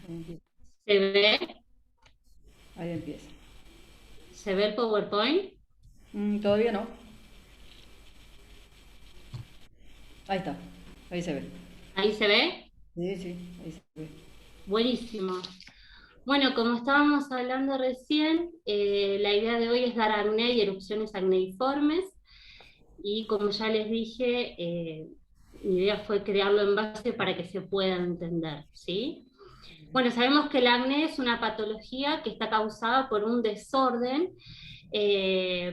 Empie- ¿Se ve? Ahí empieza. ¿Se ve el PowerPoint? Todavía no. Ahí está. Ahí se ve. ¿Ahí se ve? Sí, sí, ahí se ve. Buenísimo. Bueno, como estábamos hablando recién, la idea de hoy es dar acné y erupciones acneiformes. Y como ya les dije, mi idea fue crearlo en base para que se pueda entender, ¿sí? Bueno, sabemos que el acné es una patología que está causada por un desorden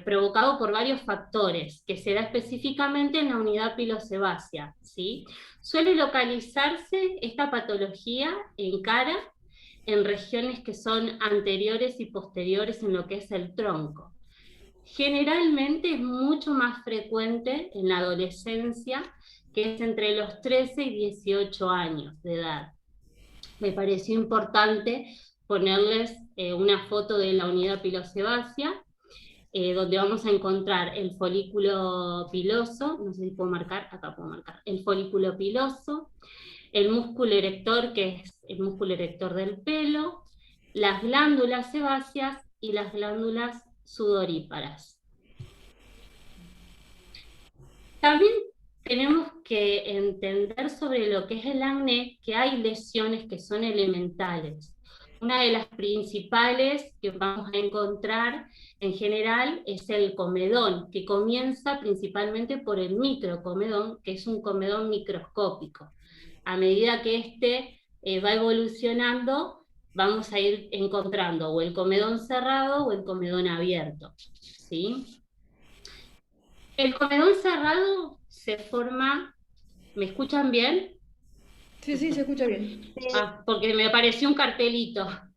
provocado por varios factores, que se da específicamente en la unidad pilosebácea, ¿sí? Suele localizarse esta patología en cara, en regiones que son anteriores y posteriores en lo que es el tronco. Generalmente es mucho más frecuente en la adolescencia, que es entre los 13 y 18 años de edad. Me pareció importante ponerles una foto de la unidad pilosebácea, donde vamos a encontrar el folículo piloso, no sé si puedo marcar, acá puedo marcar, el folículo piloso, el músculo erector, que es el músculo erector del pelo, las glándulas sebáceas y las glándulas sudoríparas. También tenemos que entender sobre lo que es el acné, que hay lesiones que son elementales. Una de las principales que vamos a encontrar en general es el comedón, que comienza principalmente por el microcomedón, que es un comedón microscópico. A medida que este va evolucionando, vamos a ir encontrando o el comedón cerrado o el comedón abierto, ¿sí? El comedón cerrado se forma, ¿me escuchan bien? Sí, sí, se escucha bien. Porque me apareció un cartelito. Ah,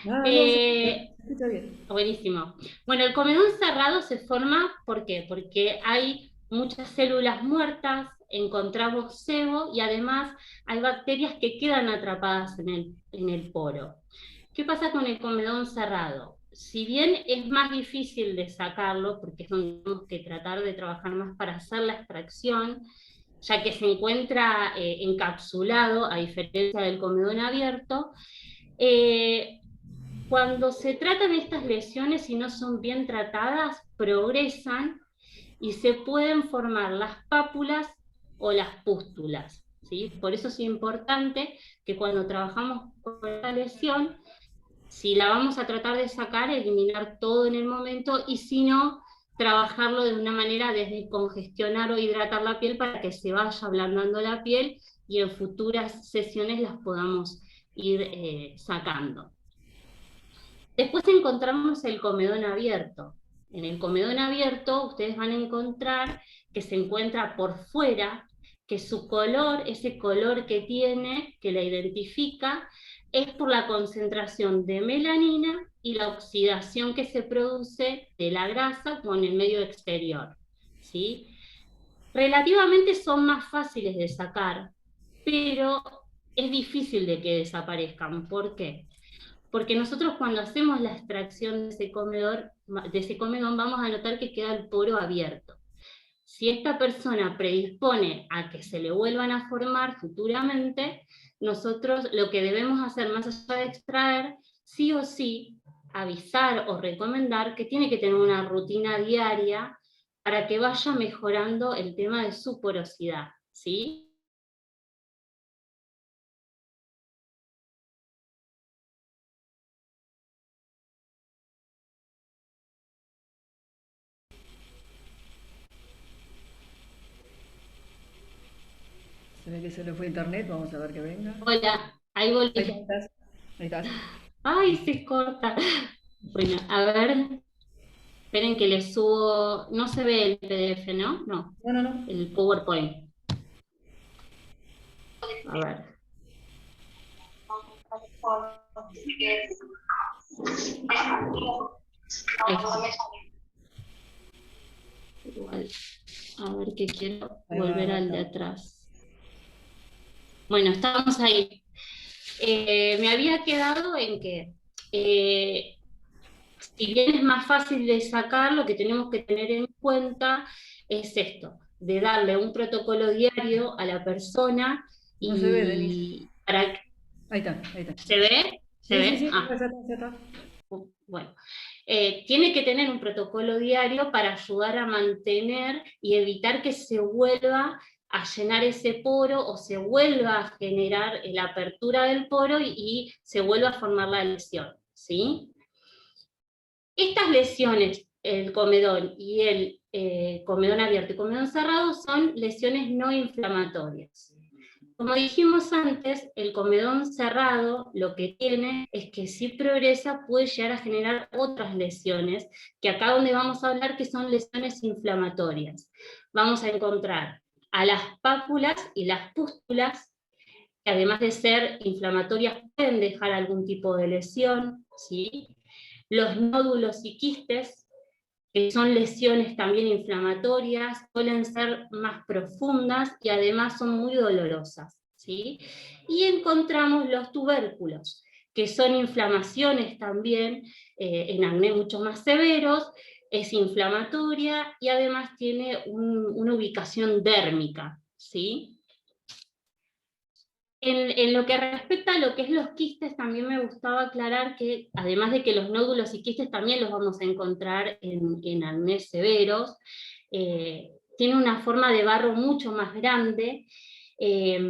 no, Eh, se escucha bien. Buenísimo. Bueno, el comedón cerrado se forma, ¿por qué? Porque hay muchas células muertas, encontramos sebo y además hay bacterias que quedan atrapadas en el poro. ¿Qué pasa con el comedón cerrado? Si bien es más difícil de sacarlo, porque es donde tenemos que tratar de trabajar más para hacer la extracción, ya que se encuentra encapsulado, a diferencia del comedón abierto, eh, cuando se tratan estas lesiones y no son bien tratadas, progresan y se pueden formar las pápulas o las pústulas, ¿sí? Por eso es importante que cuando trabajamos con esta lesión, si la vamos a tratar de sacar, eliminar todo en el momento, y si no, trabajarlo de una manera de descongestionar o hidratar la piel para que se vaya ablandando la piel y en futuras sesiones las podamos ir sacando. Después encontramos el comedón abierto. En el comedón abierto ustedes van a encontrar que se encuentra por fuera, que su color, ese color que tiene, que la identifica, es por la concentración de melanina y la oxidación que se produce de la grasa con el medio exterior, ¿sí? Relativamente son más fáciles de sacar, pero es difícil de que desaparezcan. ¿Por qué? Porque nosotros cuando hacemos la extracción de ese comedón, vamos a notar que queda el poro abierto. Si esta persona predispone a que se le vuelvan a formar futuramente, nosotros lo que debemos hacer, más allá de extraer, sí o sí, avisar o recomendar que tiene que tener una rutina diaria para que vaya mejorando el tema de su porosidad, ¿sí? Se ve que se le fue internet, vamos a ver que venga. Hola, ahí Ahí volví. estás. Ahí estás. Ay, se corta. Bueno, a ver, esperen que les subo, no se ve el PDF, ¿no? No, No, no, no. el PowerPoint. A ver. Ahí está. Igual, a ver que quiero Ahí va, volver ahí al de está. atrás. Bueno, estamos ahí. Me había quedado en que, eh, si bien es más fácil de sacar, lo que tenemos que tener en cuenta es esto, de darle un protocolo diario a la persona No se ve, Denise. y para... Ahí está, ahí está. ¿Se ve? ¿Se Sí, sí, ve? sí, Ah, ya está, ya está. bueno. Tiene que tener un protocolo diario para ayudar a mantener y evitar que se vuelva a llenar ese poro o se vuelva a generar la apertura del poro y se vuelva a formar la lesión, ¿sí? Estas lesiones, el comedón y el comedón abierto y comedón cerrado, son lesiones no inflamatorias. Como dijimos antes, el comedón cerrado lo que tiene es que si progresa puede llegar a generar otras lesiones, que acá donde vamos a hablar que son lesiones inflamatorias. Vamos a encontrar a las pápulas y las pústulas, que además de ser inflamatorias pueden dejar algún tipo de lesión, ¿sí? Los nódulos y quistes, que son lesiones también inflamatorias, suelen ser más profundas y además son muy dolorosas, ¿sí? Y encontramos los tubérculos, que son inflamaciones también, en acné mucho más severos, es inflamatoria y además tiene una ubicación dérmica, ¿sí? En lo que respecta a lo que es los quistes, también me gustaba aclarar que, además de que los nódulos y quistes también los vamos a encontrar en acné severos, tiene una forma de barro mucho más grande, eh,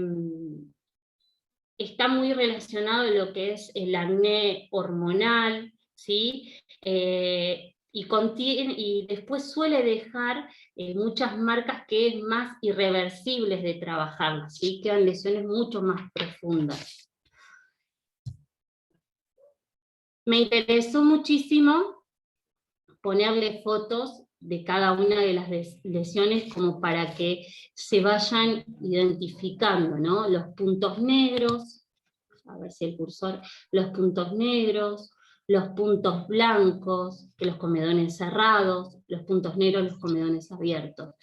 está muy relacionado a lo que es el acné hormonal, ¿sí? Y después suele dejar muchas marcas que es más irreversibles de trabajar, ¿sí? Quedan lesiones mucho más profundas. Me interesó muchísimo ponerle fotos de cada una de las lesiones como para que se vayan identificando, ¿no? Los puntos negros, a ver si el cursor, los puntos negros, los puntos blancos, los comedones cerrados, los puntos negros, los comedones abiertos.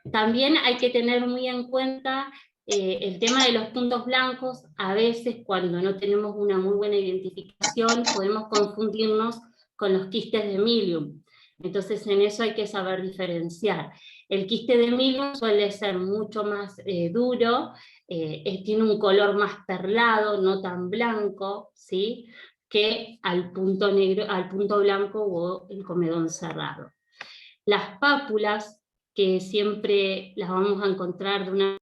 También hay que tener muy en cuenta el tema de los puntos blancos. A veces cuando no tenemos una muy buena identificación podemos confundirnos con los quistes de Milium. Entonces en eso hay que saber diferenciar. El quiste de Milium suele ser mucho más duro, tiene un color más perlado, no tan blanco, ¿sí? Que al punto negro, al punto blanco o el comedón cerrado. Las pápulas, que siempre las vamos a encontrar de una...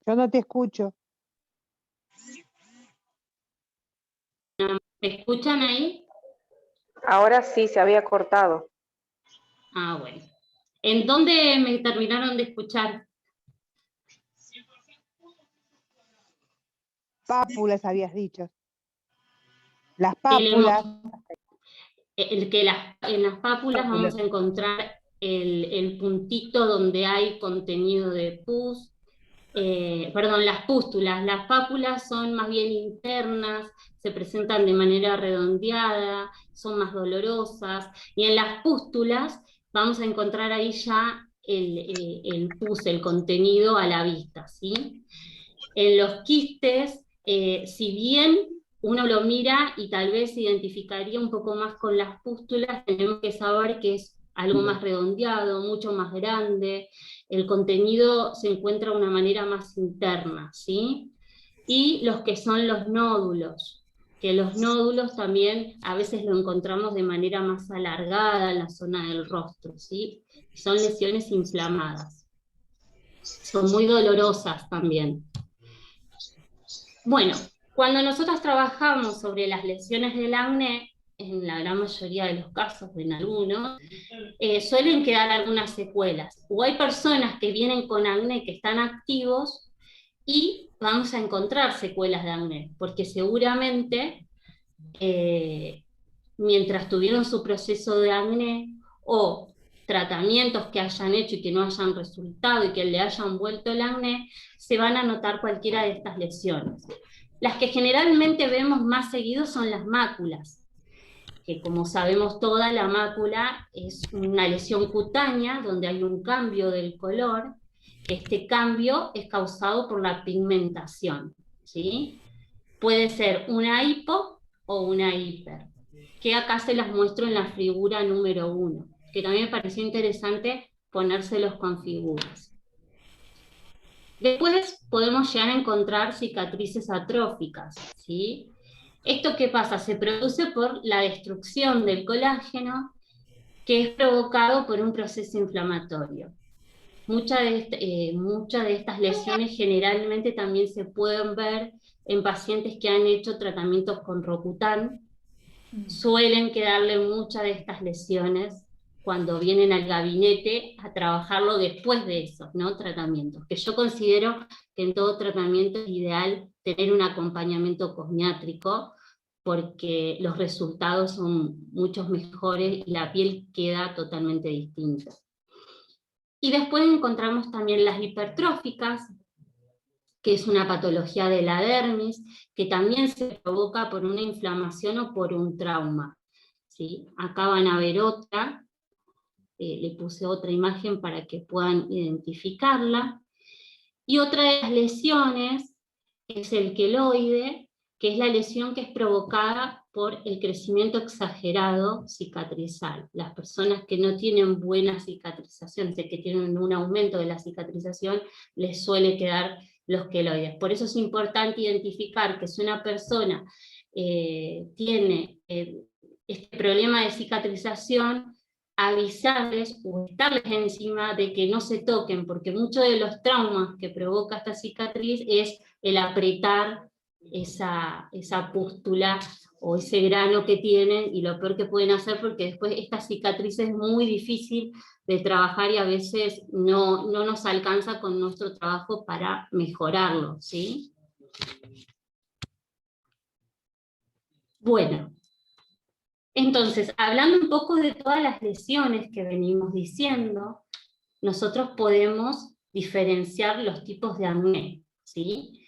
Yo no te escucho. ¿Me escuchan ahí? Ahora sí, se había cortado. Ah, bueno. ¿En dónde me terminaron de escuchar? Pápulas habías dicho. Las pápulas. En las pápulas vamos a encontrar el puntito donde hay contenido de pus, perdón, las pústulas. Las pápulas son más bien internas, se presentan de manera redondeada, son más dolorosas, y en las pústulas vamos a encontrar ahí ya el pus, el contenido a la vista, ¿sí? En los quistes, si bien uno lo mira y tal vez se identificaría un poco más con las pústulas, tenemos que saber que es algo más redondeado, mucho más grande, el contenido se encuentra de una manera más interna, ¿sí? Y los que son los nódulos, que los nódulos también a veces lo encontramos de manera más alargada en la zona del rostro, ¿sí? Son lesiones inflamadas. Son muy dolorosas también. Bueno, cuando nosotros trabajamos sobre las lesiones del acné, en la gran mayoría de los casos, en algunos, suelen quedar algunas secuelas. O hay personas que vienen con acné que están activos y vamos a encontrar secuelas de acné, porque seguramente mientras tuvieron su proceso de acné o tratamientos que hayan hecho y que no hayan resultado y que le hayan vuelto el acné, se van a notar cualquiera de estas lesiones. Las que generalmente vemos más seguido son las máculas, que como sabemos toda, la mácula es una lesión cutánea donde hay un cambio del color. Este cambio es causado por la pigmentación, ¿sí? Puede ser una hipo o una hiper. que acá se las muestro en la figura número 1, que también me pareció interesante ponérselos con figuras. Después podemos llegar a encontrar cicatrices atróficas, ¿sí? ¿Esto qué pasa? Se produce por la destrucción del colágeno, que es provocado por un proceso inflamatorio. Muchas de estas lesiones generalmente también se pueden ver en pacientes que han hecho tratamientos con Rocutan. Suelen quedarle muchas de estas lesiones cuando vienen al gabinete a trabajarlo después de esos, ¿no?, tratamientos, que yo considero que en todo tratamiento es ideal tener un acompañamiento cosmiátrico, porque los resultados son muchos mejores y la piel queda totalmente distinta. Y después encontramos también las hipertróficas, que es una patología de la dermis, que también se provoca por una inflamación o por un trauma, ¿sí? Acá van a ver otra, le puse otra imagen para que puedan identificarla. Y otra de las lesiones es el queloide, que es la lesión que es provocada por el crecimiento exagerado cicatrizal. Las personas que no tienen buena cicatrización, que tienen un aumento de la cicatrización, les suele quedar los queloides. Por eso es importante identificar que si una persona tiene este problema de cicatrización, avisarles o estarles encima de que no se toquen, porque muchos de los traumas que provoca esta cicatriz es el apretar esa pústula o ese grano que tienen, y lo peor que pueden hacer, porque después esta cicatriz es muy difícil de trabajar y a veces no nos alcanza con nuestro trabajo para mejorarlo, ¿sí? Bueno, entonces, hablando un poco de todas las lesiones que venimos diciendo, nosotros podemos diferenciar los tipos de acné, ¿sí?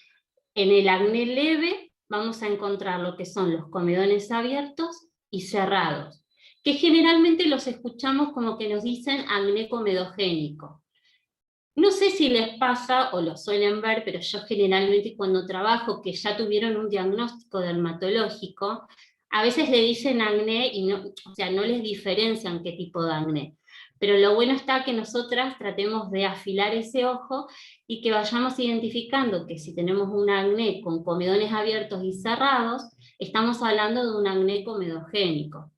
En el acné leve vamos a encontrar lo que son los comedones abiertos y cerrados, que generalmente los escuchamos como que nos dicen acné comedogénico. No sé si les pasa o lo suelen ver, pero yo generalmente cuando trabajo que ya tuvieron un diagnóstico dermatológico, a veces le dicen acné y no, o sea, no les diferencian qué tipo de acné. Pero lo bueno está que nosotras tratemos de afilar ese ojo y que vayamos identificando que si tenemos un acné con comedones abiertos y cerrados, estamos hablando de un acné comedogénico.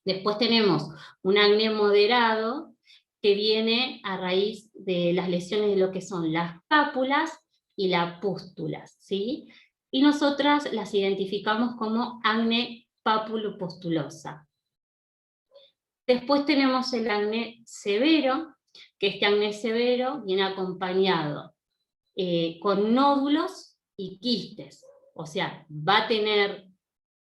Después tenemos un acné moderado, que viene a raíz de las lesiones de lo que son las pápulas y las pústulas, ¿sí? Y nosotras las identificamos como acné pápulo-pustulosa. Después tenemos el acné severo, que este acné severo viene acompañado con nódulos y quistes, o sea, va a tener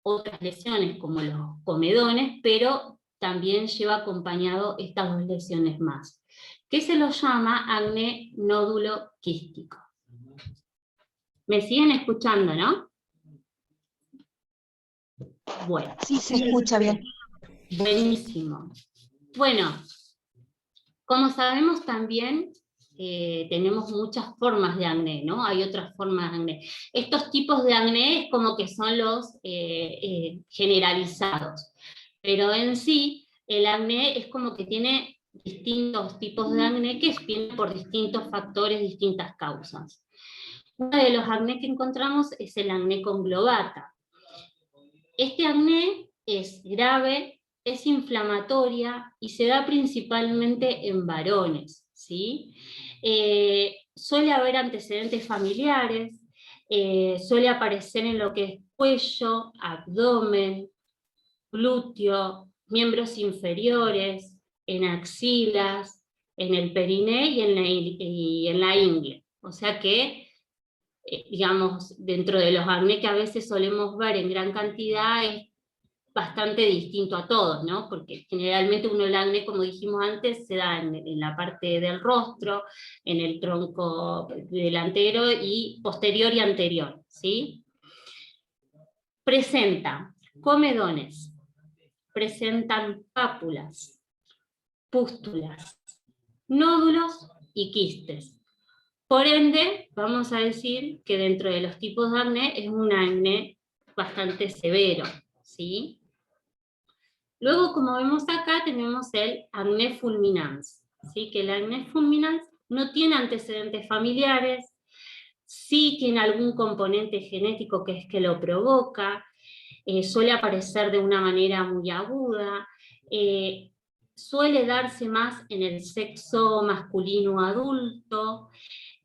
otras lesiones como los comedones, pero también lleva acompañado estas dos lesiones más, que se lo llama acné nódulo quístico. ¿Me siguen escuchando, no? Bueno. Sí, se escucha bien. Buenísimo. Bueno, como sabemos también, tenemos muchas formas de acné, ¿no? Hay otras formas de acné. Estos tipos de acné es como que son los generalizados, pero en sí el acné es como que tiene distintos tipos de acné que vienen por distintos factores, distintas causas. Uno de los acné que encontramos es el acné conglobata. Este acné es grave, es inflamatoria y se da principalmente en varones, ¿sí? Suele haber antecedentes familiares, suele aparecer en lo que es cuello, abdomen, glúteo, miembros inferiores, en axilas, en el periné y en la ingle. O sea que, digamos, dentro de los acné que a veces solemos ver en gran cantidad, es bastante distinto a todos, ¿no? Porque generalmente uno el acné, como dijimos antes, se da en la parte del rostro, en el tronco delantero y posterior y anterior, ¿sí? Presenta comedones, presentan pápulas, pústulas, nódulos y quistes. Por ende, vamos a decir que dentro de los tipos de acné es un acné bastante severo, ¿sí? Luego, como vemos acá, tenemos el acné fulminans, ¿sí? Que el acné fulminans no tiene antecedentes familiares, sí tiene algún componente genético que es que lo provoca, suele aparecer de una manera muy aguda, suele darse más en el sexo masculino adulto.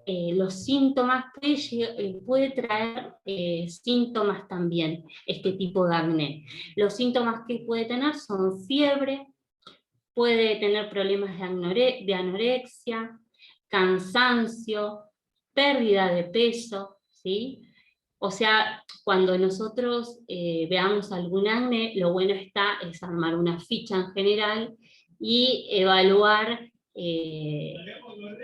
Los síntomas puede traer síntomas también, este tipo de acné. Los síntomas que puede tener son fiebre, puede tener problemas de anorexia, cansancio, pérdida de peso, ¿sí? O sea, cuando nosotros veamos algún acné, lo bueno es armar una ficha en general y evaluar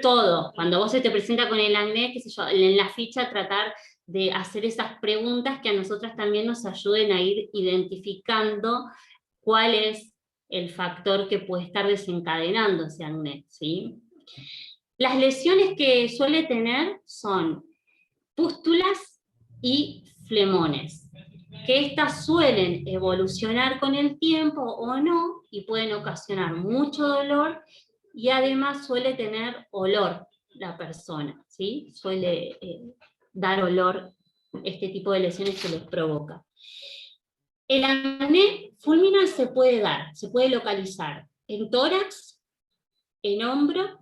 todo. Cuando vos se te presenta con el acné, qué sé yo, en la ficha tratar de hacer esas preguntas que a nosotras también nos ayuden a ir identificando cuál es el factor que puede estar desencadenando ese acné, ¿sí? Las lesiones que suele tener son pústulas y flemones, que estas suelen evolucionar con el tiempo o no, y pueden ocasionar mucho dolor, y además suele tener olor la persona, ¿sí? Suele dar olor este tipo de lesiones que les provoca. El acné fulminans se puede dar, se puede localizar en tórax, en hombro,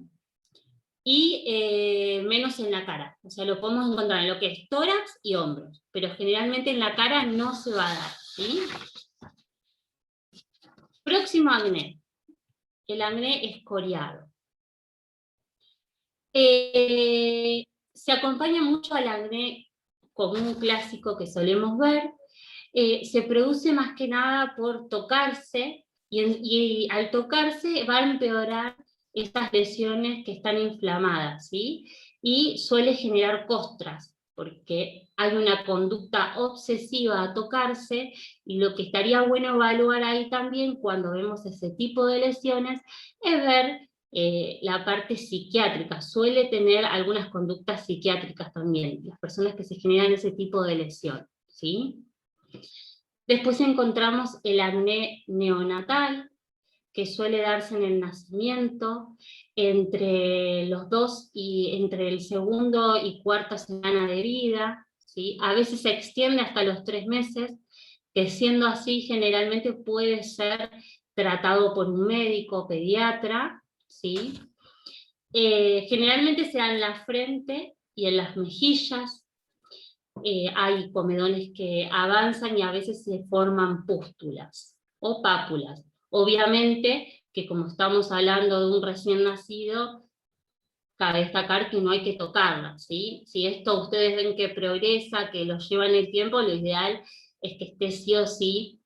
y menos en la cara. O sea, lo podemos encontrar en lo que es tórax y hombros, pero generalmente en la cara no se va a dar, ¿sí? Próximo acné, el acné escoriado. Se acompaña mucho al acné común clásico que solemos ver, se produce más que nada por tocarse, y al tocarse va a empeorar estas lesiones que están inflamadas, ¿sí? Y suele generar costras, porque hay una conducta obsesiva a tocarse, y lo que estaría bueno evaluar ahí también cuando vemos ese tipo de lesiones es ver la parte psiquiátrica. Suele tener algunas conductas psiquiátricas también, las personas que se generan ese tipo de lesión, ¿sí? Después encontramos el acné neonatal, que suele darse en el nacimiento, entre entre el segundo y cuarta semana de vida, ¿sí? A veces se extiende hasta los 3 meses, que siendo así generalmente puede ser tratado por un médico pediatra, ¿sí? Generalmente se da en la frente y en las mejillas. Hay comedones que avanzan y a veces se forman pústulas o pápulas. Obviamente que como estamos hablando de un recién nacido, cabe destacar que no hay que tocarla, ¿sí? Si esto ustedes ven que progresa, que lo lleva en el tiempo, lo ideal es que esté sí o sí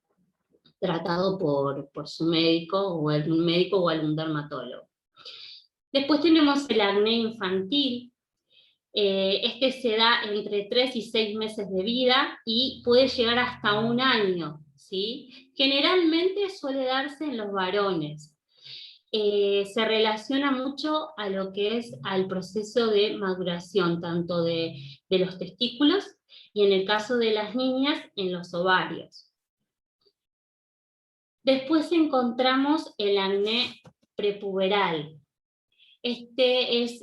tratado por su médico, o algún médico o algún dermatólogo. Después tenemos el acné infantil. Este se da entre 3 y 6 meses de vida y puede llegar hasta 1 año, ¿sí? Generalmente suele darse en los varones. Se relaciona mucho a lo que es al proceso de maduración, tanto de los testículos, y en el caso de las niñas, en los ovarios. Después encontramos el acné prepuberal. Este es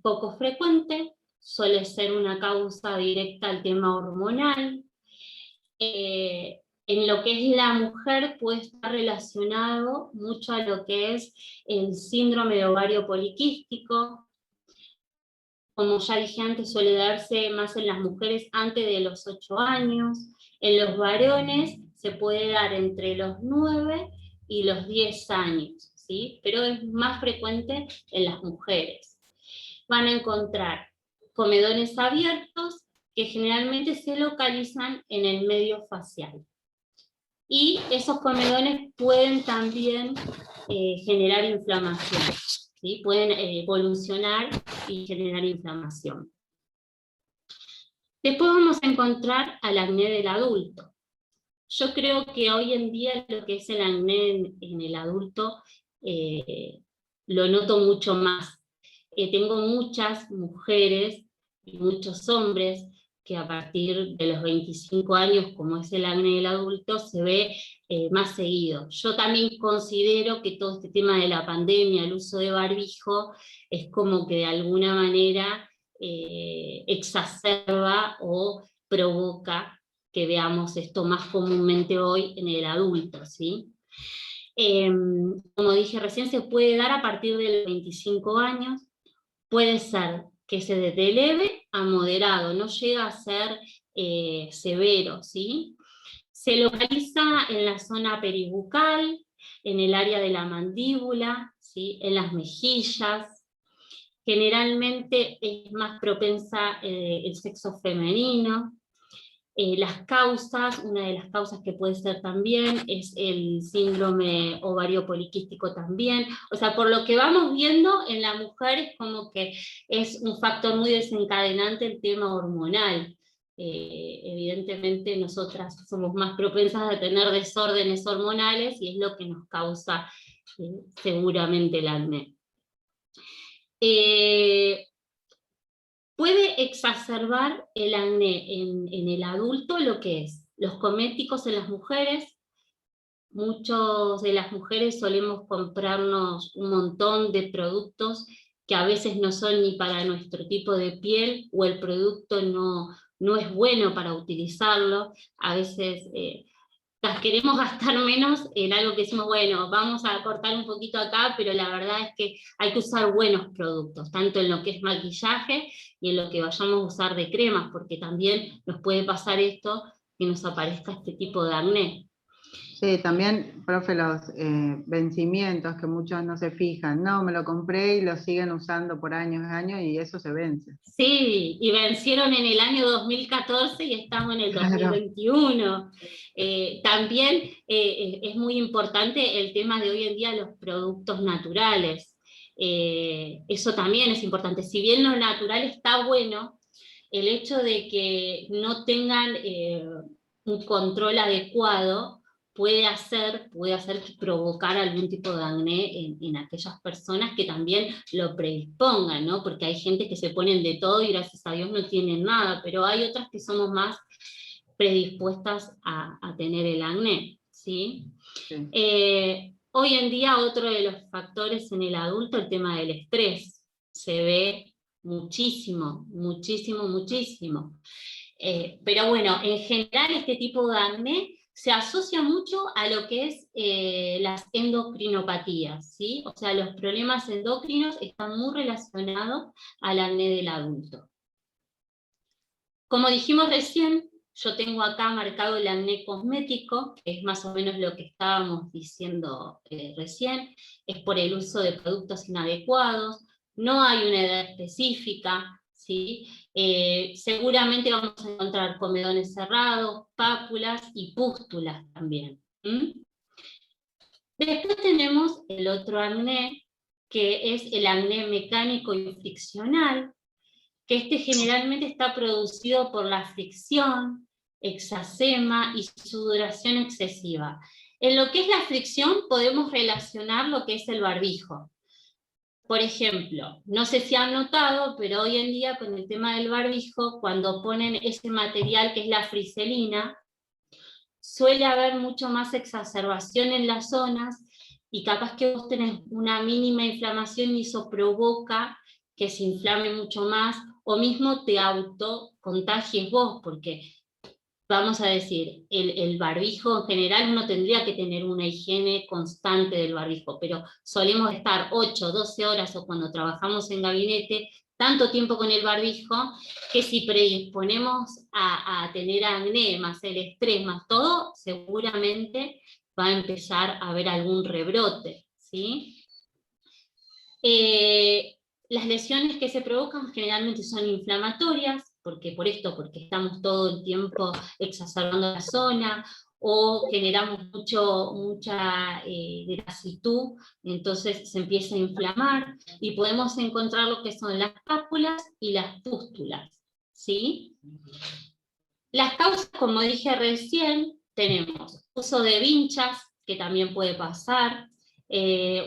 poco frecuente, suele ser una causa directa al tema hormonal. En lo que es la mujer puede estar relacionado mucho a lo que es el síndrome de ovario poliquístico. Como ya dije antes, suele darse más en las mujeres antes de los 8 años. En los varones se puede dar entre los 9 y los 10 años, ¿sí? Pero es más frecuente en las mujeres. Van a encontrar comedones abiertos que generalmente se localizan en el medio facial. Y esos comedones pueden también generar inflamación, ¿sí? Pueden evolucionar y generar inflamación. Después vamos a encontrar al acné del adulto. Yo creo que hoy en día lo que es el acné en el adulto lo noto mucho más. Tengo muchas mujeres y muchos hombres que a partir de los 25 años, como es el acné del adulto, se ve más seguido. Yo también considero que todo este tema de la pandemia, el uso de barbijo, es como que de alguna manera exacerba o provoca que veamos esto más comúnmente hoy en el adulto, ¿sí? Como dije recién, se puede dar a partir de los 25 años, puede ser que se de leve a moderado, no llega a ser severo, ¿sí? Se localiza en la zona peribucal, en el área de la mandíbula, ¿sí? En las mejillas. Generalmente es más propensa el sexo femenino. Las causas, una de las causas que puede ser también es el síndrome ovario poliquístico también. O sea, por lo que vamos viendo en la mujer es como que es un factor muy desencadenante el tema hormonal. Evidentemente nosotras somos más propensas a tener desórdenes hormonales y es lo que nos causa seguramente el acné. Puede exacerbar el acné en el adulto lo que es los cosméticos en las mujeres. Muchos de las mujeres solemos comprarnos un montón de productos que a veces no son ni para nuestro tipo de piel, o el producto no es bueno para utilizarlo. A veces las queremos gastar menos en algo que decimos, bueno, vamos a cortar un poquito acá, pero la verdad es que hay que usar buenos productos, tanto en lo que es maquillaje y en lo que vayamos a usar de cremas, porque también nos puede pasar esto, que nos aparezca este tipo de acné. Sí, también, profe, los vencimientos que muchos no se fijan. No, me lo compré y lo siguen usando por años y años y eso se vence. Sí, y vencieron en el año 2014 y estamos en el 2021. También es muy importante el tema de hoy en día los productos naturales. Eso también es importante. Si bien lo natural está bueno, el hecho de que no tengan un control adecuado puede hacer provocar algún tipo de acné en aquellas personas que también lo predispongan, ¿no? Porque hay gente que se ponen de todo y gracias a Dios no tienen nada, pero hay otras que somos más predispuestas a tener el acné, ¿sí? Sí. Hoy en día otro de los factores en el adulto, el tema del estrés, se ve muchísimo, muchísimo, muchísimo. Pero bueno, en general este tipo de acné se asocia mucho a lo que es las endocrinopatías, ¿sí? O sea, los problemas endocrinos están muy relacionados al acné del adulto. Como dijimos recién, yo tengo acá marcado el acné cosmético, que es más o menos lo que estábamos diciendo recién, es por el uso de productos inadecuados, no hay una edad específica, ¿sí? Seguramente vamos a encontrar comedones cerrados, pápulas y pústulas también. Después tenemos el otro acné, que es el acné mecánico y friccional, que este generalmente está producido por la fricción, exasema y sudoración excesiva. En lo que es la fricción podemos relacionar lo que es el barbijo. Por ejemplo, no sé si han notado, pero hoy en día con el tema del barbijo, cuando ponen ese material que es la friselina, suele haber mucho más exacerbación en las zonas, y capaz que vos tenés una mínima inflamación y eso provoca que se inflame mucho más, o mismo te autocontagies vos, porque vamos a decir, el barbijo en general uno tendría que tener una higiene constante del barbijo, pero solemos estar 8, 12 horas, o cuando trabajamos en gabinete, tanto tiempo con el barbijo, que si predisponemos a tener acné, más el estrés, más todo, seguramente va a empezar a haber algún rebrote, ¿sí? Las lesiones que se provocan generalmente son inflamatorias, porque estamos todo el tiempo exacerbando la zona, o generamos mucha grasitud, entonces se empieza a inflamar, y podemos encontrar lo que son las pápulas y las pústulas, ¿sí? Las causas, como dije recién, tenemos uso de vinchas, que también puede pasar,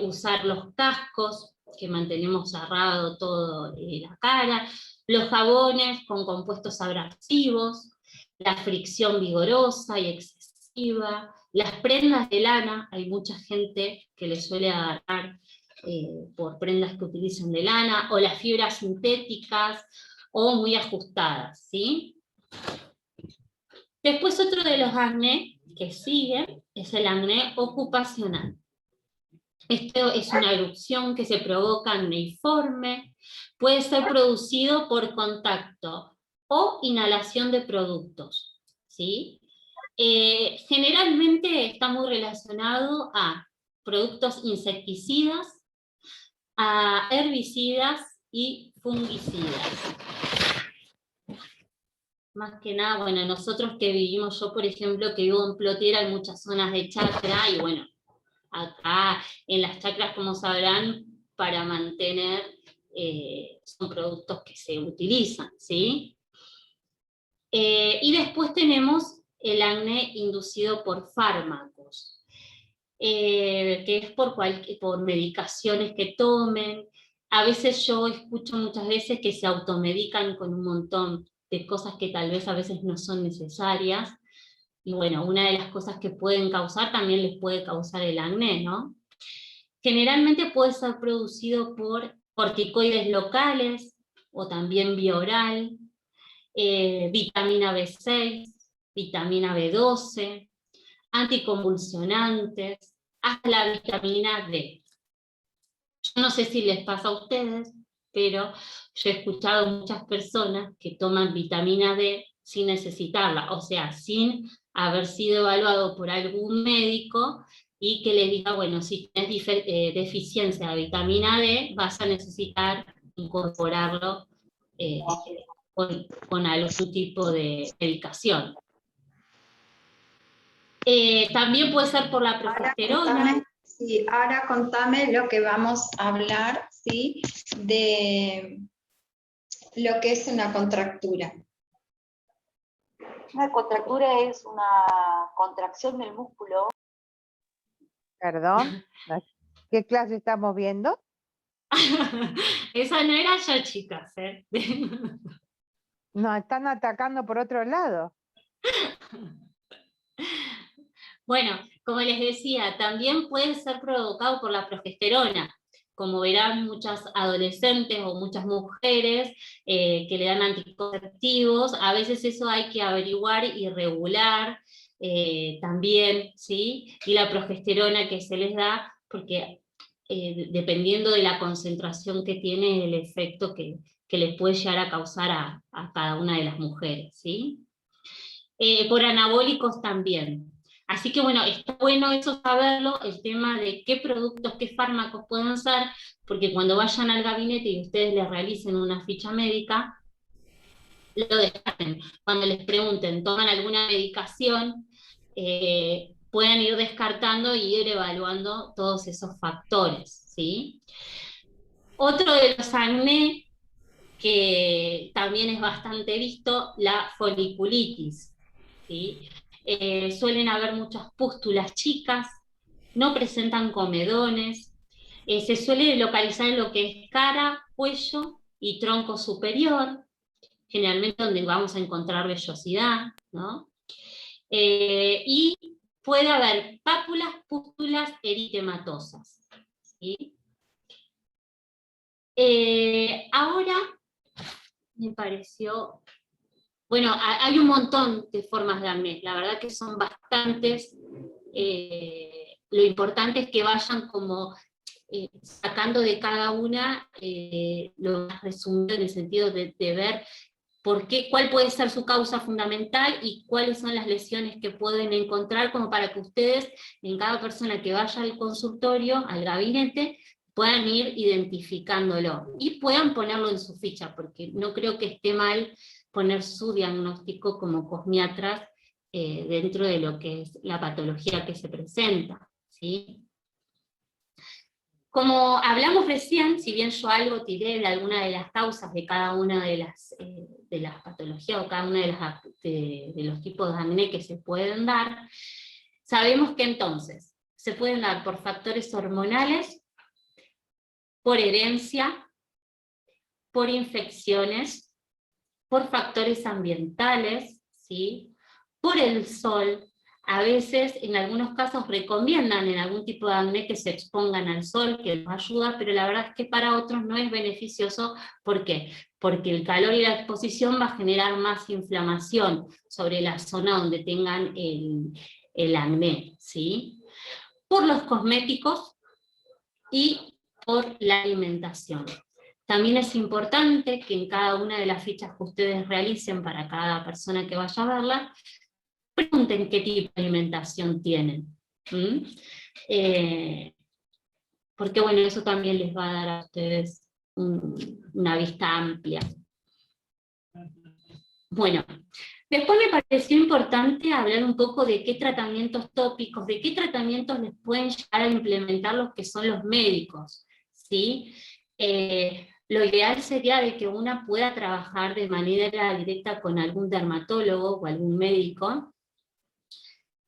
usar los cascos, que mantenemos cerrado todo la cara, los jabones con compuestos abrasivos, la fricción vigorosa y excesiva, las prendas de lana, hay mucha gente que le suele agarrar por prendas que utilizan de lana, o las fibras sintéticas, o muy ajustadas, ¿sí? Después otro de los acné que sigue es el acné ocupacional. Esto es una erupción que se provoca acneiforme, puede ser producido por contacto o inhalación de productos, ¿sí? Generalmente está muy relacionado a productos insecticidas, a herbicidas y fungicidas. Más que nada, bueno, nosotros que vivimos, yo por ejemplo que vivo en Plotier, hay muchas zonas de chacra, y bueno, acá en las chacras, como sabrán, para mantener, son productos que se utilizan, ¿sí? Y después tenemos el acné inducido por fármacos, que es por medicaciones que tomen. A veces yo escucho muchas veces que se automedican con un montón de cosas que tal vez a veces no son necesarias, y bueno, una de las cosas que pueden causar también les puede causar el acné, ¿no? Generalmente puede ser producido por corticoides locales, o también vía oral, vitamina B6, vitamina B12, anticonvulsionantes, hasta la vitamina D. Yo no sé si les pasa a ustedes, pero yo he escuchado muchas personas que toman vitamina D sin necesitarla, o sea, sin haber sido evaluado por algún médico y que les diga, bueno, si tienes deficiencia de vitamina D, vas a necesitar incorporarlo con algún tipo de medicación. También puede ser por la progesterona. Sí, ahora contame lo que vamos a hablar, ¿sí? De lo que es una contractura. Una contractura es una contracción del músculo. Perdón, ¿qué clase estamos viendo? Esa no era yo, chicas, ¿eh? Nos están atacando por otro lado. Bueno, como les decía, también puede ser provocado por la progesterona. Como verán, muchas adolescentes o muchas mujeres que le dan anticonceptivos, a veces eso hay que averiguar y regular también, ¿sí? Y la progesterona que se les da, porque dependiendo de la concentración que tiene, el efecto que les puede llegar a causar a cada una de las mujeres, ¿sí? Por anabólicos también. Así que bueno, está bueno eso saberlo, el tema de qué productos, qué fármacos pueden ser, porque cuando vayan al gabinete y ustedes les realicen una ficha médica, lo descarten. Cuando les pregunten, ¿toman alguna medicación? Puedan ir descartando y ir evaluando todos esos factores, ¿sí? Otro de los acné que también es bastante visto, la foliculitis, ¿sí? Suelen haber muchas pústulas chicas, no presentan comedones, se suele localizar en lo que es cara, cuello y tronco superior, generalmente donde vamos a encontrar vellosidad, ¿no? Y puede haber pápulas, pústulas eritematosas, ¿sí? Ahora me pareció, bueno, hay un montón de formas de acné, la verdad que son bastantes. Lo importante es que vayan como sacando de cada una lo más resumido, en el sentido de ver cuál puede ser su causa fundamental y cuáles son las lesiones que pueden encontrar, como para que ustedes, en cada persona que vaya al consultorio, al gabinete, puedan ir identificándolo y puedan ponerlo en su ficha, porque no creo que esté mal poner su diagnóstico como cosmiatras dentro de lo que es la patología que se presenta, ¿sí? Como hablamos recién, si bien yo algo tiré de alguna de las causas de cada una de las patologías, o cada uno de los tipos de acné que se pueden dar, sabemos que entonces se pueden dar por factores hormonales, por herencia, por infecciones, por factores ambientales, ¿sí? Por el sol. A veces, en algunos casos, recomiendan en algún tipo de acné que se expongan al sol, que nos ayuda, pero la verdad es que para otros no es beneficioso. ¿Por qué? Porque el calor y la exposición va a generar más inflamación sobre la zona donde tengan el acné, ¿sí? Por los cosméticos y por la alimentación. También es importante que en cada una de las fichas que ustedes realicen para cada persona que vaya a verla, pregunten qué tipo de alimentación tienen. Porque bueno, eso también les va a dar a ustedes una vista amplia. Bueno, después me pareció importante hablar un poco de qué tratamientos tópicos, de qué tratamientos les pueden llegar a implementar los que son los médicos, ¿sí? Lo ideal sería de que una pueda trabajar de manera directa con algún dermatólogo o algún médico,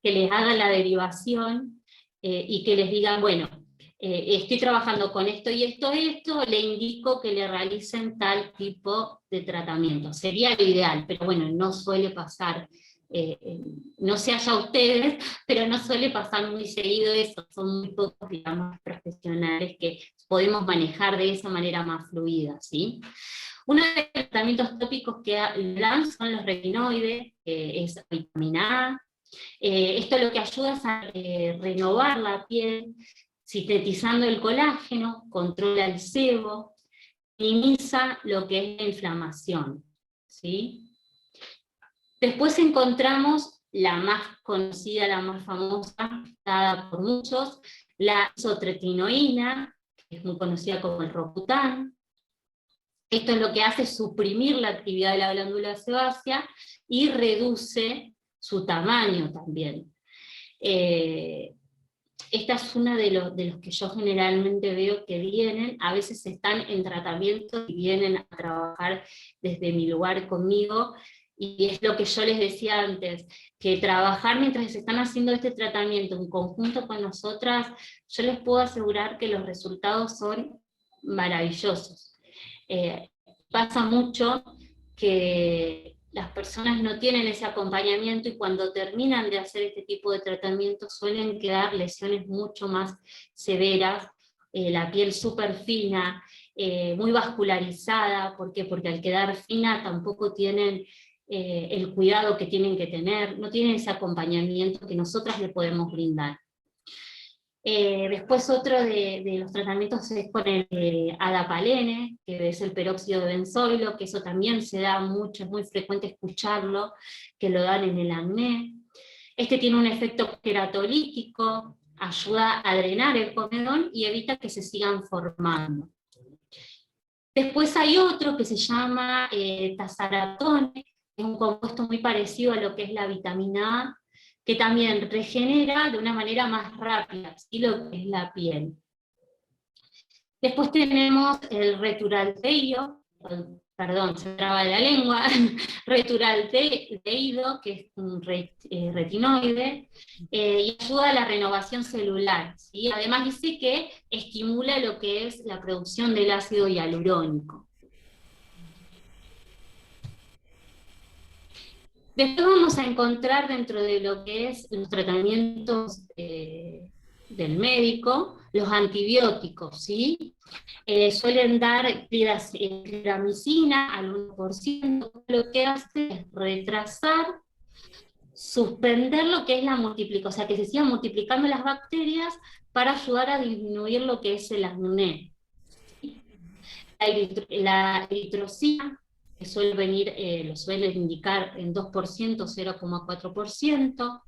que les haga la derivación y que les digan, bueno, estoy trabajando con esto y esto, le indico que le realicen tal tipo de tratamiento. Sería lo ideal, pero bueno, no suele pasar, no sé allá ustedes, pero no suele pasar muy seguido eso, son muy pocos, digamos, profesionales que podemos manejar de esa manera más fluida, ¿sí? Uno de los tratamientos tópicos que dan son los retinoides, es vitamina A. Esto lo que ayuda es a renovar la piel, sintetizando el colágeno, controla el sebo, minimiza lo que es la inflamación, ¿sí? Después encontramos la más conocida, la más famosa, dada por muchos, la isotretinoína, que es muy conocida como el Rocutan. Esto es lo que hace suprimir la actividad de la glándula sebácea y reduce su tamaño también. Esta es una de los que yo generalmente veo que vienen, a veces están en tratamiento y vienen a trabajar desde mi lugar conmigo, y es lo que yo les decía antes, que trabajar mientras están haciendo este tratamiento en conjunto con nosotras, yo les puedo asegurar que los resultados son maravillosos. Pasa mucho que las personas no tienen ese acompañamiento y cuando terminan de hacer este tipo de tratamiento suelen quedar lesiones mucho más severas, la piel súper fina, muy vascularizada. ¿Por qué? Porque al quedar fina tampoco tienen el cuidado que tienen que tener, no tienen ese acompañamiento que nosotras le podemos brindar. Después otro de los tratamientos es con el adapalene, que es el peróxido de benzoilo, que eso también se da mucho, es muy frecuente escucharlo, que lo dan en el acné. Este tiene un efecto queratolítico, ayuda a drenar el comedón y evita que se sigan formando. Después hay otro que se llama tazaratone, que es un compuesto muy parecido a lo que es la vitamina A, que también regenera de una manera más rápida, ¿sí? Lo que es la piel. Después tenemos el returaldehido, perdón, se traba la lengua, returaldehido, que es un retinoide, y ayuda a la renovación celular, ¿sí? Además dice que estimula lo que es la producción del ácido hialurónico. Después vamos a encontrar dentro de lo que es los tratamientos del médico, los antibióticos, ¿sí? Suelen dar clindamicina al 1%, lo que hace es retrasar, suspender lo que es la multiplicación, o sea, que se sigan multiplicando las bacterias para ayudar a disminuir lo que es el acné. La eritrocina, que suele venir, lo suelen indicar en 2%, 0,4%,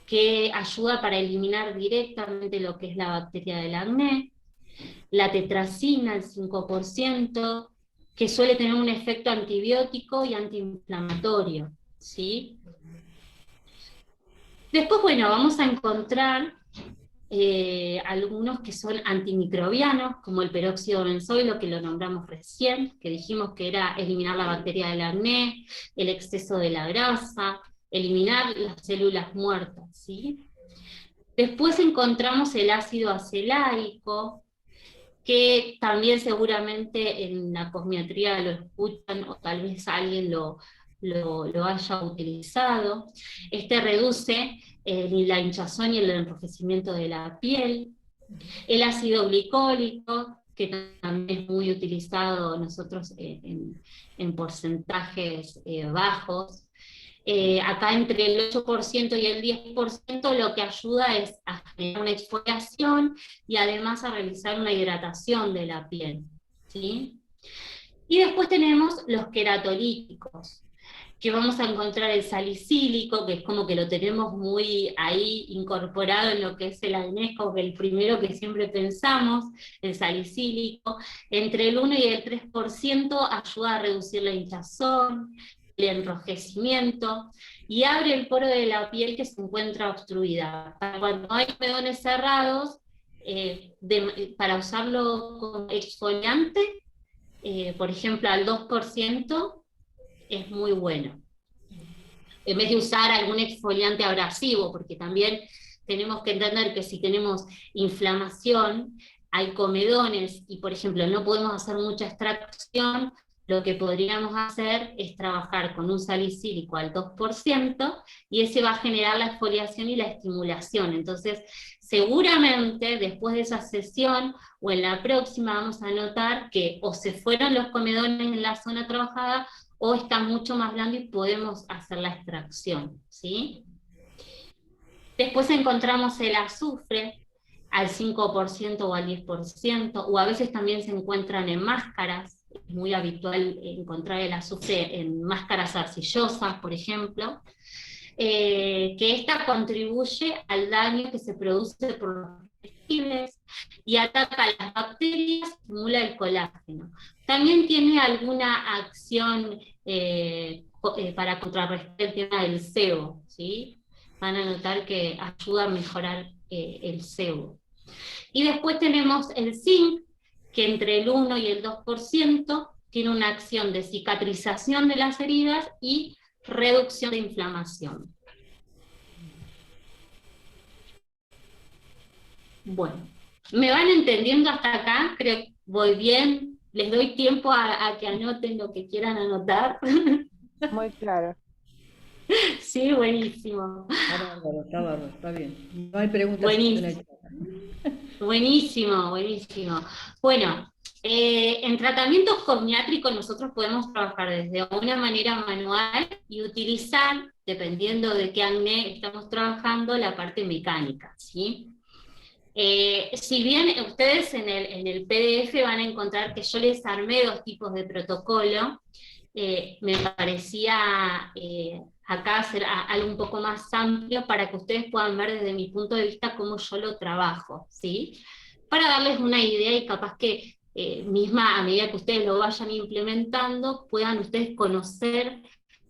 que ayuda para eliminar directamente lo que es la bacteria del acné. La tetracina, el 5%, que suele tener un efecto antibiótico y antiinflamatorio, ¿sí? Después, bueno, vamos a encontrar algunos que son antimicrobianos, como el peróxido de benzoilo, que lo nombramos recién, que dijimos que era eliminar la bacteria del acné, el exceso de la grasa, eliminar las células muertas, ¿sí? Después encontramos el ácido acelaico, que también seguramente en la cosmiatría lo escuchan o tal vez alguien lo haya utilizado. Este reduce la hinchazón y el enrojecimiento de la piel. El ácido glicólico, que también es muy utilizado nosotros en porcentajes bajos. Acá entre el 8% y el 10% lo que ayuda es a generar una exfoliación y además a realizar una hidratación de la piel, ¿sí? Y después tenemos los queratolíticos, que vamos a encontrar el salicílico, que es como que lo tenemos muy ahí incorporado en lo que es el acné, como que el primero que siempre pensamos, el salicílico, entre el 1 y el 3% ayuda a reducir la hinchazón, el enrojecimiento, y abre el poro de la piel que se encuentra obstruida. Cuando hay medones cerrados, para usarlo como exfoliante, por ejemplo al 2%, es muy bueno. En vez de usar algún exfoliante abrasivo, porque también tenemos que entender que si tenemos inflamación, hay comedones, y por ejemplo no podemos hacer mucha extracción, lo que podríamos hacer es trabajar con un salicílico al 2%, y ese va a generar la exfoliación y la estimulación. Entonces, seguramente después de esa sesión, o en la próxima, vamos a notar que o se fueron los comedones en la zona trabajada, o está mucho más blando y podemos hacer la extracción, ¿sí? Después encontramos el azufre al 5% o al 10%, o a veces también se encuentran en máscaras. Es muy habitual encontrar el azufre en máscaras arcillosas, por ejemplo, que esta contribuye al daño que se produce por los comestibles y ataca a las bacterias, estimula el colágeno. También tiene alguna acción para contrarrestar el tema del sebo, ¿sí? Van a notar que ayuda a mejorar el sebo. Y después tenemos el zinc, que entre el 1 y el 2% tiene una acción de cicatrización de las heridas y reducción de inflamación. Bueno, ¿me van entendiendo hasta acá? Creo que voy bien. Les doy tiempo a que anoten lo que quieran anotar. Muy claro. Sí, buenísimo. Está bárbaro, está bien. No hay preguntas Buenísimo. en el chat. Buenísimo, buenísimo. Bueno, en tratamientos cosmiátricos nosotros podemos trabajar desde una manera manual y utilizar, dependiendo de qué acné estamos trabajando, la parte mecánica, ¿sí? Si bien ustedes en el PDF van a encontrar que yo les armé 2 tipos de protocolo, me parecía acá hacer algo un poco más amplio para que ustedes puedan ver desde mi punto de vista cómo yo lo trabajo, ¿sí? Para darles una idea y capaz que misma a medida que ustedes lo vayan implementando, puedan ustedes conocer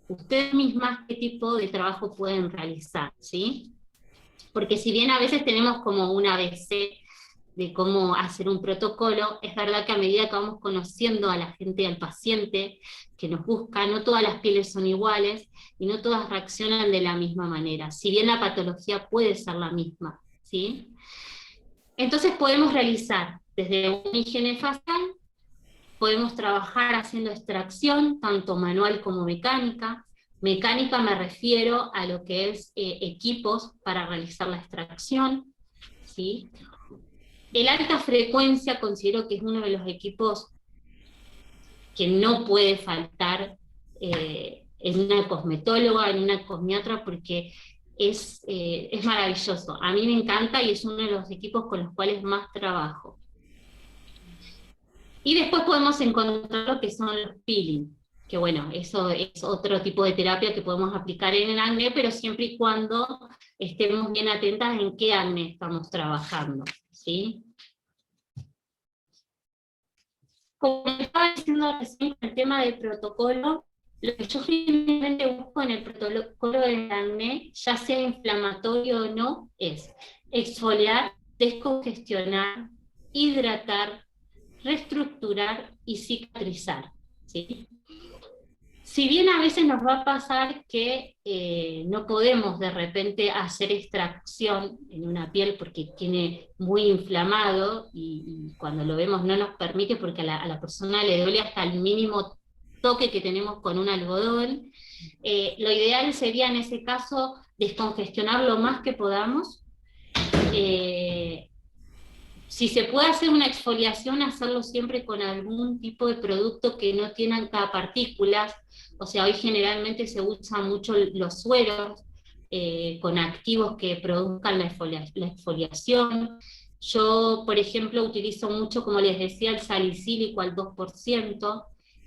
ustedes mismas qué tipo de trabajo pueden realizar, ¿sí? Porque si bien a veces tenemos como un ABC de cómo hacer un protocolo, es verdad que a medida que vamos conociendo a la gente, al paciente que nos busca, no todas las pieles son iguales y no todas reaccionan de la misma manera, si bien la patología puede ser la misma, ¿sí? Entonces podemos realizar desde una higiene facial, podemos trabajar haciendo extracción, tanto manual como mecánica. Mecánica me refiero a lo que es equipos para realizar la extracción, ¿sí? El alta frecuencia considero que es uno de los equipos que no puede faltar en una cosmetóloga, en una cosmiatra, porque es maravilloso. A mí me encanta y es uno de los equipos con los cuales más trabajo. Y después podemos encontrar lo que son los peeling, que bueno, eso es otro tipo de terapia que podemos aplicar en el acné, pero siempre y cuando estemos bien atentas en qué acné estamos trabajando, ¿sí? Como estaba diciendo recién con el tema del protocolo, lo que yo generalmente busco en el protocolo del acné, ya sea inflamatorio o no, es exfoliar, descongestionar, hidratar, reestructurar y cicatrizar, ¿sí? si bien a veces nos va a pasar que no podemos de repente hacer extracción en una piel porque tiene muy inflamado y cuando lo vemos no nos permite porque a la persona le duele hasta el mínimo toque que tenemos con un algodón, lo ideal sería en ese caso descongestionar lo más que podamos. Si se puede hacer una exfoliación, hacerlo siempre con algún tipo de producto que no tenga partículas. O sea, hoy generalmente se usan mucho los sueros con activos que produzcan la exfoliación. Yo, por ejemplo, utilizo mucho, como les decía, el salicílico al 2%,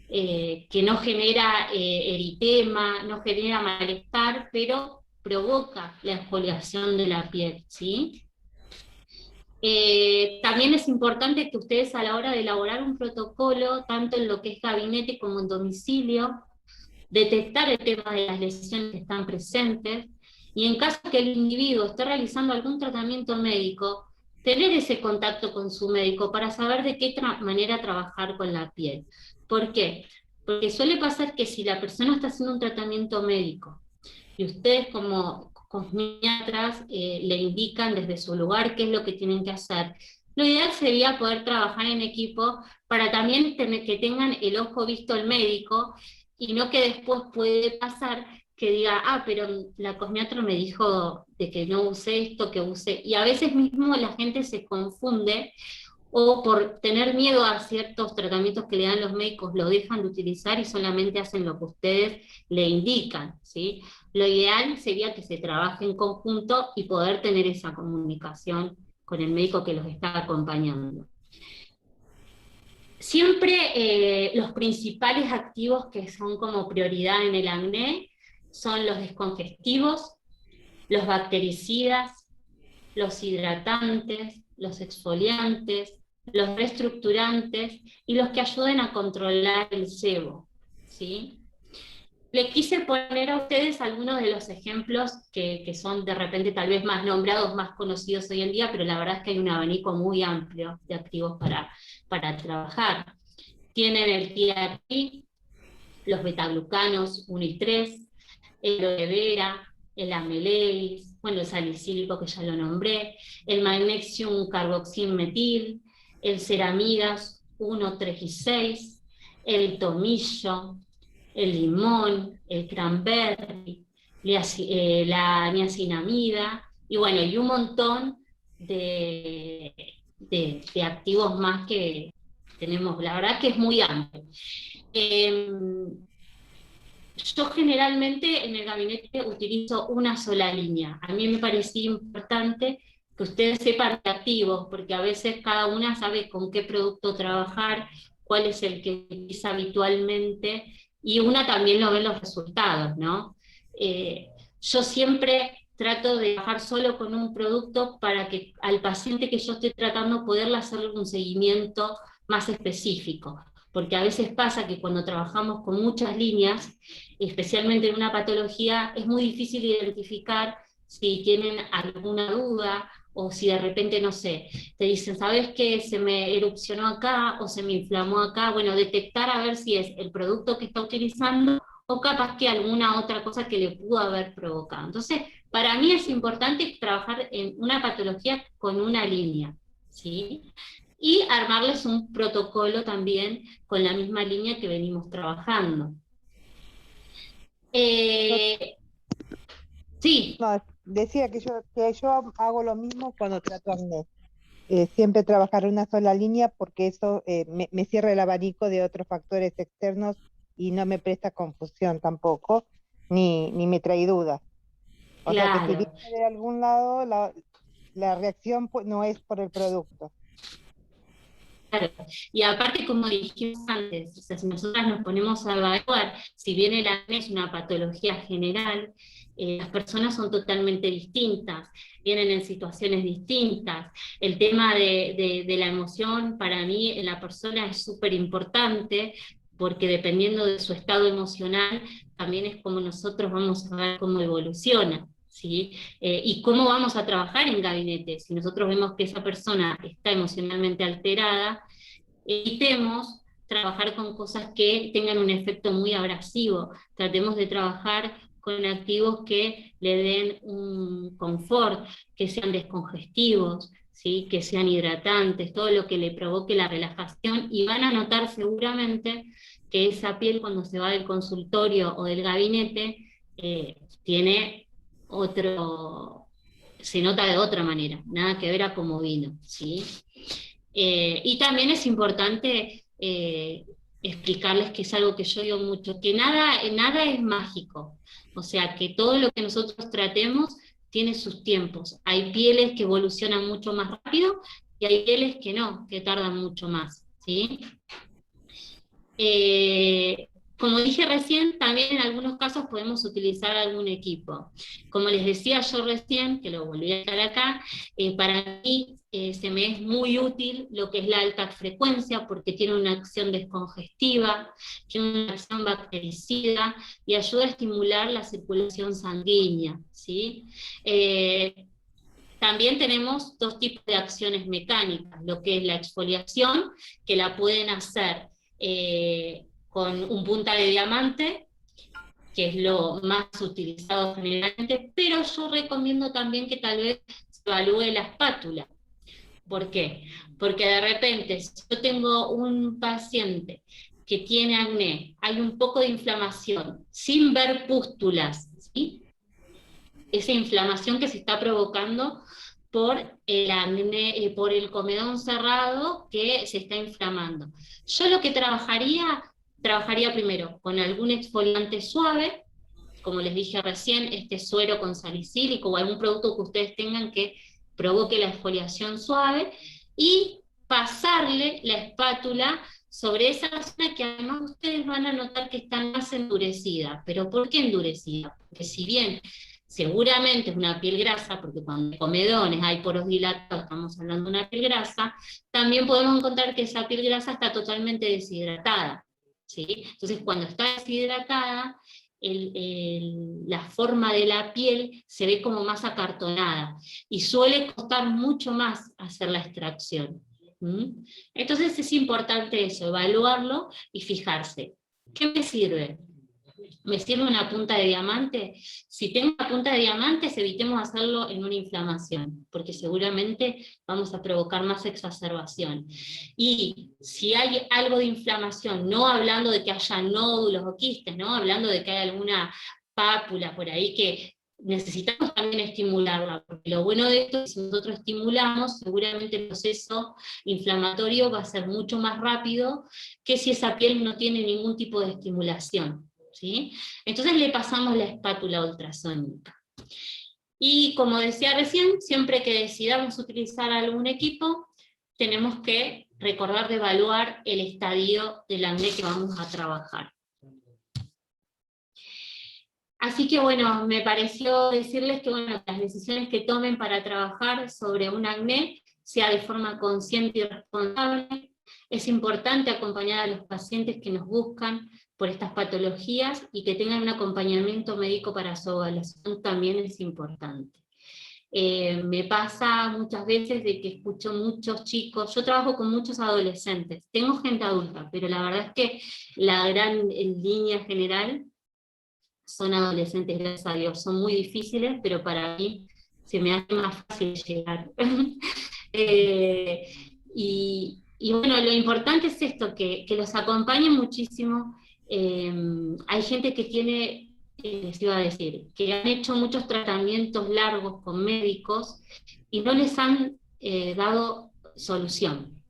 que no genera eritema, no genera malestar, pero provoca la exfoliación de la piel, ¿sí? También es importante que ustedes a la hora de elaborar un protocolo, tanto en lo que es gabinete como en domicilio, detectar el tema de las lesiones que están presentes, y en caso que el individuo esté realizando algún tratamiento médico, tener ese contacto con su médico para saber de qué manera trabajar con la piel. ¿Por qué? Porque suele pasar que si la persona está haciendo un tratamiento médico, y ustedes como cosmiatras le indican desde su lugar qué es lo que tienen que hacer, lo ideal sería poder trabajar en equipo para también que tengan el ojo visto el médico, y no que después puede pasar que diga, pero la cosmiatra me dijo de que no use esto, que use, y a veces mismo la gente se confunde, o por tener miedo a ciertos tratamientos que le dan los médicos, lo dejan de utilizar y solamente hacen lo que ustedes le indican, ¿sí? Lo ideal sería que se trabaje en conjunto y poder tener esa comunicación con el médico que los está acompañando. Siempre los principales activos que son como prioridad en el acné son los descongestivos, los bactericidas, los hidratantes, los exfoliantes, los reestructurantes y los que ayuden a controlar el sebo, ¿sí? Les quise poner a ustedes algunos de los ejemplos que son de repente tal vez más nombrados, más conocidos hoy en día, pero la verdad es que hay un abanico muy amplio de activos para trabajar. Tienen el TRP, los betaglucanos 1 y 3, el aloe vera, el ameleis, bueno, el salicílico que ya lo nombré, el magnesium carboxilmetil, el ceramidas 1, 3 y 6, el tomillo, el limón, el cranberry, la niacinamida, y bueno, y un montón de activos más que tenemos. La verdad que es muy amplio. Yo generalmente en el gabinete utilizo una sola línea. A mí me parecía importante que ustedes sepan de activos, porque a veces cada una sabe con qué producto trabajar, cuál es el que utiliza habitualmente, y una también lo ve los resultados, ¿no? Yo siempre trato de trabajar solo con un producto para que al paciente que yo estoy tratando poderle hacerle un seguimiento más específico, porque a veces pasa que cuando trabajamos con muchas líneas, especialmente en una patología, es muy difícil identificar si tienen alguna duda, o si de repente, no sé, te dicen, ¿sabes qué? Se me erupcionó acá, o se me inflamó acá. Bueno, detectar a ver si es el producto que está utilizando, o capaz que alguna otra cosa que le pudo haber provocado. Entonces, para mí es importante trabajar en una patología con una línea, ¿sí? Y armarles un protocolo también con la misma línea que venimos trabajando. Sí. No, decía que yo hago lo mismo cuando trato acné. Siempre trabajar una sola línea porque eso me cierra el abanico de otros factores externos y no me presta confusión tampoco, ni me trae dudas. O sea que si viene de algún lado, la reacción pues, no es por el producto. Claro. Y aparte, como dijimos antes, o sea, si nosotras nos ponemos a evaluar, si bien el acné es una patología general, las personas son totalmente distintas, vienen en situaciones distintas. El tema de la emoción, para mí, en la persona es súper importante, porque dependiendo de su estado emocional, también es como nosotros vamos a ver cómo evoluciona, ¿sí? Y cómo vamos a trabajar en gabinete. Si nosotros vemos que esa persona está emocionalmente alterada, evitemos trabajar con cosas que tengan un efecto muy abrasivo, tratemos de trabajar con activos que le den un confort, que sean descongestivos, ¿sí? Que sean hidratantes, todo lo que le provoque la relajación, y van a notar seguramente que esa piel cuando se va del consultorio o del gabinete tiene otro, se nota de otra manera, nada que ver a cómo vino, ¿sí? Y también es importante explicarles que es algo que yo digo mucho, que nada es mágico, o sea, que todo lo que nosotros tratemos tiene sus tiempos. Hay pieles que evolucionan mucho más rápido y hay pieles que no, que tardan mucho más, ¿sí? Como dije recién, también en algunos casos podemos utilizar algún equipo. Como les decía yo recién, que lo volví a estar acá, para mí se me es muy útil lo que es la alta frecuencia, porque tiene una acción descongestiva, tiene una acción bactericida, y ayuda a estimular la circulación sanguínea, ¿sí? También tenemos dos tipos de acciones mecánicas, lo que es la exfoliación, que la pueden hacer con un punta de diamante, que es lo más utilizado generalmente, pero yo recomiendo también que tal vez se evalúe la espátula. ¿Por qué? Porque de repente, si yo tengo un paciente que tiene acné, hay un poco de inflamación, sin ver pústulas, ¿sí? Esa inflamación que se está provocando por el acné, por el comedón cerrado que se está inflamando. Yo lo que trabajaría primero con algún exfoliante suave, como les dije recién, este suero con salicílico o algún producto que ustedes tengan que provoque la exfoliación suave, y pasarle la espátula sobre esa zona que además ustedes van a notar que está más endurecida. ¿Pero por qué endurecida? Porque si bien seguramente es una piel grasa, porque cuando hay comedones, hay poros dilatados, estamos hablando de una piel grasa, también podemos encontrar que esa piel grasa está totalmente deshidratada, ¿sí? Entonces cuando está deshidratada, la forma de la piel se ve como más acartonada, y suele costar mucho más hacer la extracción. Entonces es importante eso, evaluarlo y fijarse. ¿Qué me sirve? ¿Me sirve una punta de diamante? Si tengo una punta de diamantes, evitemos hacerlo en una inflamación, porque seguramente vamos a provocar más exacerbación. Y si hay algo de inflamación, no hablando de que haya nódulos o quistes, ¿no? Hablando de que hay alguna pápula por ahí que necesitamos también estimularla, porque lo bueno de esto es que si nosotros estimulamos, seguramente el proceso inflamatorio va a ser mucho más rápido que si esa piel no tiene ningún tipo de estimulación, ¿sí? Entonces le pasamos la espátula ultrasónica. Y como decía recién, siempre que decidamos utilizar algún equipo, tenemos que recordar de evaluar el estadio del acné que vamos a trabajar. Así que bueno, me pareció decirles que bueno, las decisiones que tomen para trabajar sobre un acné sea de forma consciente y responsable. Es importante acompañar a los pacientes que nos buscan por estas patologías, y que tengan un acompañamiento médico para su evaluación también es importante. Me pasa muchas veces de que escucho muchos chicos, yo trabajo con muchos adolescentes, tengo gente adulta, pero la verdad es que la gran línea general son adolescentes, gracias a Dios, son muy difíciles, pero para mí se me hace más fácil llegar. Y bueno, lo importante es esto, que los acompañen muchísimo. Hay gente que tiene, les iba a decir, que han hecho muchos tratamientos largos con médicos y no les han dado solución.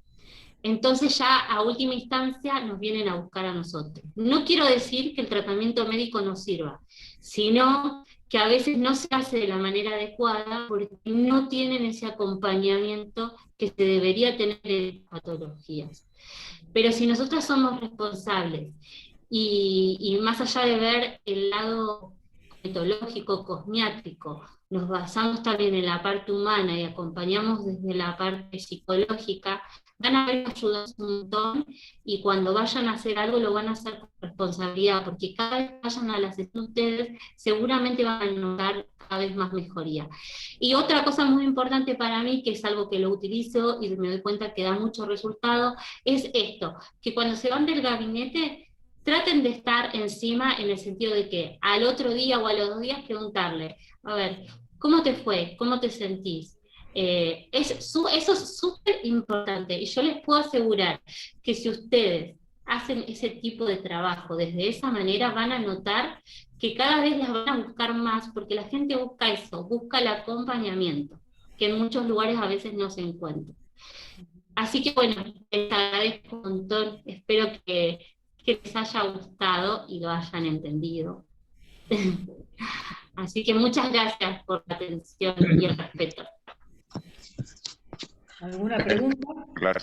Entonces ya a última instancia nos vienen a buscar a nosotros. No quiero decir que el tratamiento médico no sirva, sino que a veces no se hace de la manera adecuada porque no tienen ese acompañamiento que se debería tener en patologías. Pero si nosotros somos responsables y más allá de ver el lado etológico, cosmiátrico, nos basamos también en la parte humana y acompañamos desde la parte psicológica, van a ver ayudas un montón, y cuando vayan a hacer algo lo van a hacer con responsabilidad, porque cada vez que vayan a la sesión ustedes seguramente van a notar cada vez más mejoría. Y otra cosa muy importante para mí, que es algo que lo utilizo y me doy cuenta que da mucho resultado, es esto, que cuando se van del gabinete traten de estar encima, en el sentido de que al otro día o a los 2 días preguntarle, a ver, ¿cómo te fue? ¿Cómo te sentís? Eso es súper importante, y yo les puedo asegurar que si ustedes hacen ese tipo de trabajo desde esa manera, van a notar que cada vez las van a buscar más, porque la gente busca eso, busca el acompañamiento, que en muchos lugares a veces no se encuentra. Así que bueno, les agradezco un montón, espero que les haya gustado y lo hayan entendido. Así que muchas gracias por la atención y el respeto. ¿Alguna pregunta? Claro.